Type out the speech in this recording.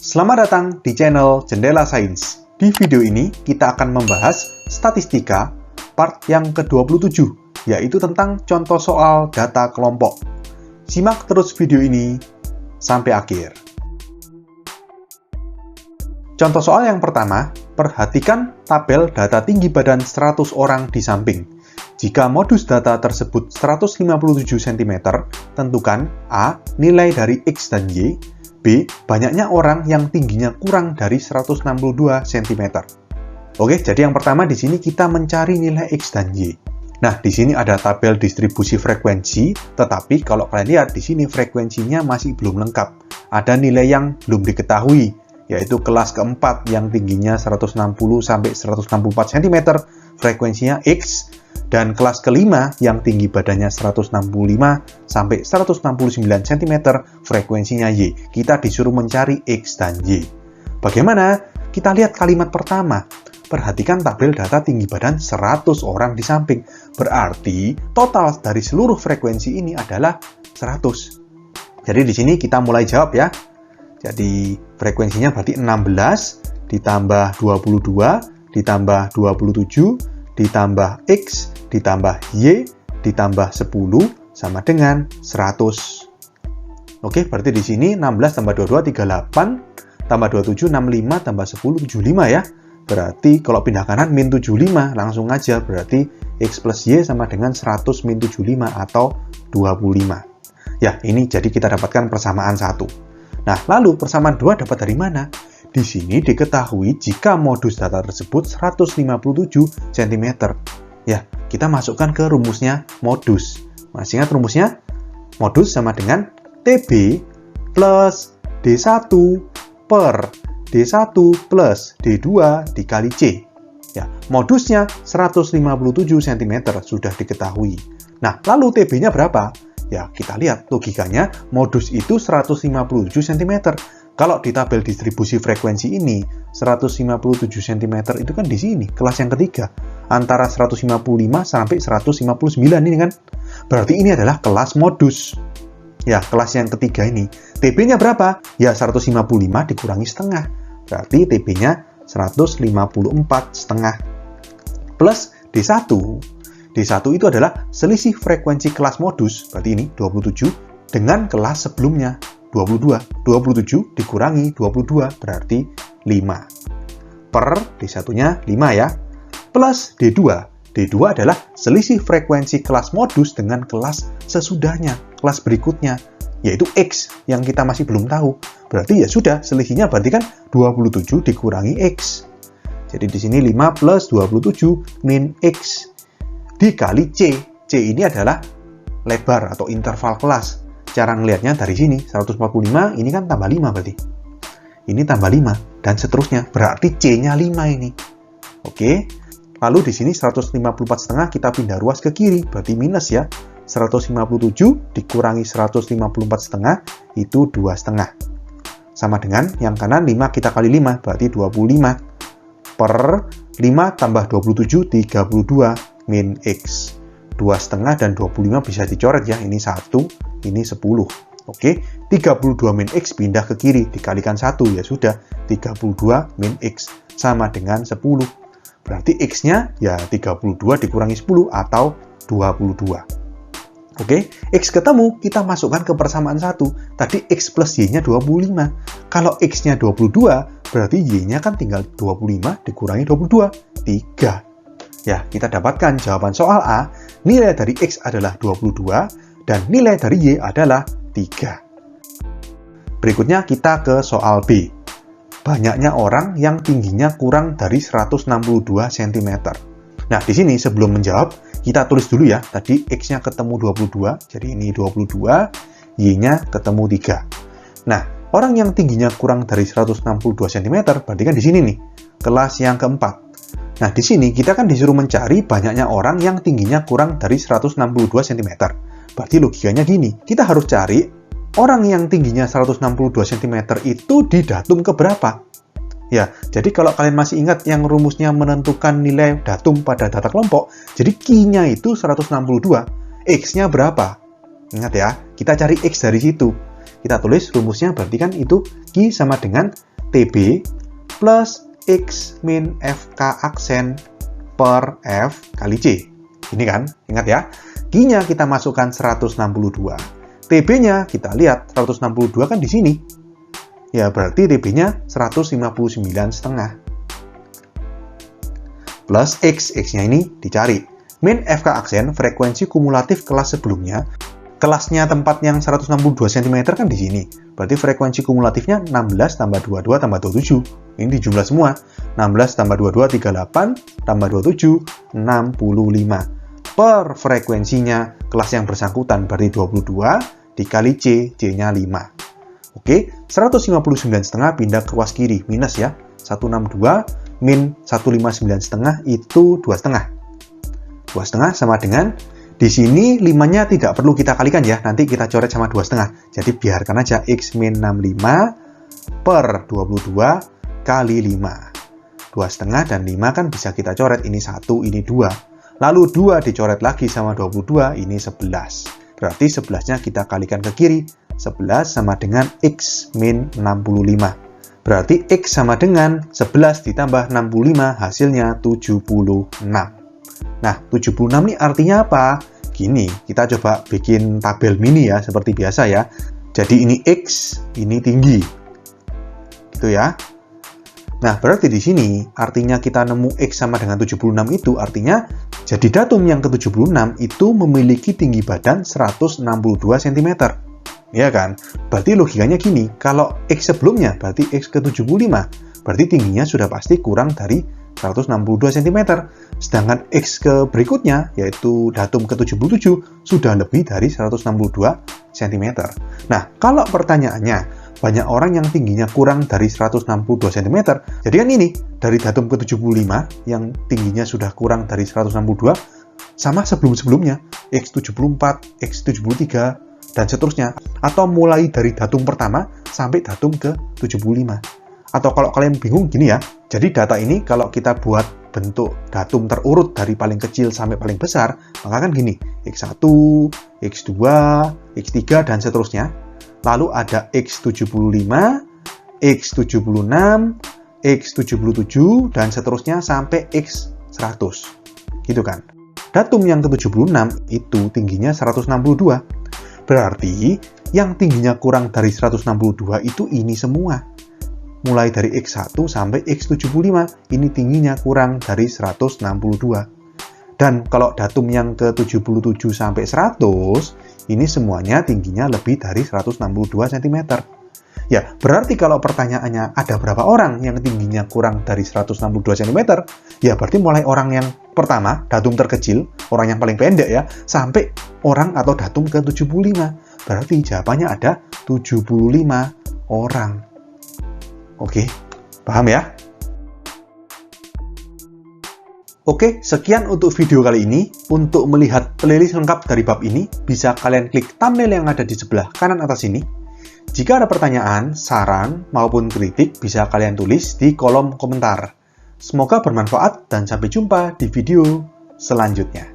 Selamat datang di channel Jendela Sains. Di video ini kita akan membahas statistika part yang ke-27, yaitu tentang contoh soal data kelompok. Simak terus video ini sampai akhir. Contoh soal yang pertama, perhatikan tabel data tinggi badan 100 orang di samping. Jika modus data tersebut 157 cm, tentukan A. Nilai dari X dan Y, B. Banyaknya orang yang tingginya kurang dari 162 cm. Oke, jadi yang pertama di sini kita mencari nilai X dan Y. Nah, di sini ada tabel distribusi frekuensi, tetapi kalau kalian lihat di sini frekuensinya masih belum lengkap. Ada nilai yang belum diketahui, yaitu kelas keempat yang tingginya 160 sampai 164 cm, frekuensinya X, dan kelas kelima yang tinggi badannya 165 sampai 169 cm, frekuensinya Y. Kita disuruh mencari X dan Y. Bagaimana? Kita lihat kalimat pertama. Perhatikan tabel data tinggi badan 100 orang di samping. Berarti total dari seluruh frekuensi ini adalah 100. Jadi di sini kita mulai jawab ya. Jadi frekuensinya berarti 16 ditambah 22 ditambah 27 ditambah X, ditambah Y, ditambah 10, sama dengan 100. Oke, berarti di sini 16 tambah 22, 38, tambah 27, 65, tambah 10, 75 ya. Berarti kalau pindah kanan, min 75, langsung aja. Berarti X plus Y sama dengan 100 min 75 atau 25. Ya, ini jadi kita dapatkan persamaan 1. Nah, lalu persamaan 2 dapat dari mana? Di sini diketahui jika modus data tersebut 157 cm. Ya, kita masukkan ke rumusnya modus. Masih ingat rumusnya? Modus sama dengan TB plus D1 per D1 plus D2 dikali C. Ya, modusnya 157 cm sudah diketahui. Nah, lalu TB-nya berapa? Ya, kita lihat logikanya modus itu 157 cm. Kalau di tabel distribusi frekuensi ini, 157 cm itu kan di sini, kelas yang ketiga. Antara 155 sampai 159 ini kan. Berarti ini adalah kelas modus. Ya, kelas yang ketiga ini. TB-nya berapa? Ya, 155 dikurangi setengah. Berarti TB-nya 154 setengah. Plus D1. D1 itu adalah selisih frekuensi kelas modus, berarti ini 27, dengan kelas sebelumnya. 27 dikurangi 22 berarti 5 per D1-nya 5 ya, plus D2. D2 adalah selisih frekuensi kelas modus dengan kelas sesudahnya, kelas berikutnya, yaitu X yang kita masih belum tahu. Berarti ya sudah, selisihnya berarti kan 27 dikurangi X. Jadi di sini 5 plus 27 min X dikali C. C ini adalah lebar atau interval kelas. Cara ngelihatnya dari sini, 145 ini kan tambah 5 berarti. Ini tambah 5, dan seterusnya. Berarti C-nya 5 ini. Oke. Lalu di sini 154 setengah kita pindah ruas ke kiri, berarti minus ya. 157 dikurangi 154 setengah, itu 2 setengah. Sama dengan yang kanan 5 kita kali 5, berarti 25. Per 5 tambah 27, 32 min X. 2 setengah dan 25 bisa dicoret ya, ini 1. Ini 10. Oke, 32 min X pindah ke kiri, dikalikan 1, ya sudah, 32 min X sama dengan 10. Berarti X-nya ya 32 dikurangi 10 atau 22. Oke, X ketemu, kita masukkan ke persamaan 1. Tadi X plus Y-nya 25. Kalau X-nya 22, berarti Y-nya kan tinggal 25 dikurangi 22, 3. Ya, kita dapatkan jawaban soal A, nilai dari X adalah 22, dan nilai dari Y adalah 3. Berikutnya kita ke soal B. Banyaknya orang yang tingginya kurang dari 162 cm. Nah, di sini sebelum menjawab, kita tulis dulu ya. Tadi X-nya ketemu 22, jadi ini 22, Y-nya ketemu 3. Nah, orang yang tingginya kurang dari 162 cm, berarti kan di sini nih, kelas yang keempat. Nah, di sini kita kan disuruh mencari banyaknya orang yang tingginya kurang dari 162 cm. Berarti logikanya gini, kita harus cari orang yang tingginya 162 cm itu di datum keberapa. Ya, jadi kalau kalian masih ingat yang rumusnya menentukan nilai datum pada data kelompok, jadi Q-nya itu 162, X-nya berapa? Ingat ya, kita cari X dari situ. Kita tulis rumusnya berarti kan itu Q sama dengan TB plus X min FK aksen per F kali C. Ini kan, ingat ya. Q-nya kita masukkan 162. TB-nya kita lihat 162 kan di sini. Ya, berarti TB-nya 159,5. Plus X, X-nya ini dicari. Min FK aksen frekuensi kumulatif kelas sebelumnya. Kelasnya tempat yang 162 cm kan di sini. Berarti frekuensi kumulatifnya 16 tambah 22 tambah 27. Ini dijumlah semua. 16 tambah 22, 38, tambah 27, 65. Per frekuensinya kelas yang bersangkutan berarti 22, dikali C, C-nya 5. Oke, 159,5 pindah ke ruas kiri, minus ya. 162 min 159,5 itu 2,5. 2,5 sama dengan, di sini 5-nya tidak perlu kita kalikan ya, nanti kita coret sama 2,5. Jadi biarkan aja X min 65 per 22 kali 5. 2,5 dan 5 kan bisa kita coret, ini 1, ini 2. Lalu 2 dicoret lagi sama 22, ini 11. Berarti 11-nya kita kalikan ke kiri. 11 sama dengan X min 65. Berarti X sama dengan 11 ditambah 65, hasilnya 76. Nah, 76 ini artinya apa? Gini, kita coba bikin tabel mini ya, seperti biasa ya. Jadi ini X, ini tinggi. Gitu ya. Nah, berarti di sini artinya kita nemu X sama dengan 76 itu artinya jadi datum yang ke-76 itu memiliki tinggi badan 162 cm. Ya kan? Berarti logikanya gini, kalau X sebelumnya berarti X ke-75, berarti tingginya sudah pasti kurang dari 162 cm. Sedangkan X ke berikutnya, yaitu datum ke-77, sudah lebih dari 162 cm. Nah, kalau pertanyaannya, banyak orang yang tingginya kurang dari 162 cm. Jadi kan ini, dari datum ke-75 yang tingginya sudah kurang dari 162 sama sebelum-sebelumnya, X74, X73, dan seterusnya. Atau mulai dari datum pertama sampai datum ke-75. Atau kalau kalian bingung gini ya, jadi data ini kalau kita buat bentuk datum terurut dari paling kecil sampai paling besar, maka kan gini, X1, X2, X3, dan seterusnya. Lalu ada X75, X76, X77, dan seterusnya sampai X100. Gitu kan. Datum yang ke-76 itu tingginya 162. Berarti yang tingginya kurang dari 162 itu ini semua. Mulai dari X1 sampai X75, ini tingginya kurang dari 162. Dan kalau datum yang ke-77 sampai 100, ini semuanya tingginya lebih dari 162 cm. Ya, berarti kalau pertanyaannya ada berapa orang yang tingginya kurang dari 162 cm, ya berarti mulai orang yang pertama, datum terkecil, orang yang paling pendek ya, sampai orang atau datum ke-75. Berarti jawabannya ada 75 orang. Oke, paham ya? Oke, sekian untuk video kali ini. Untuk melihat playlist lengkap dari bab ini, bisa kalian klik thumbnail yang ada di sebelah kanan atas ini. Jika ada pertanyaan, saran, maupun kritik, bisa kalian tulis di kolom komentar. Semoga bermanfaat dan sampai jumpa di video selanjutnya.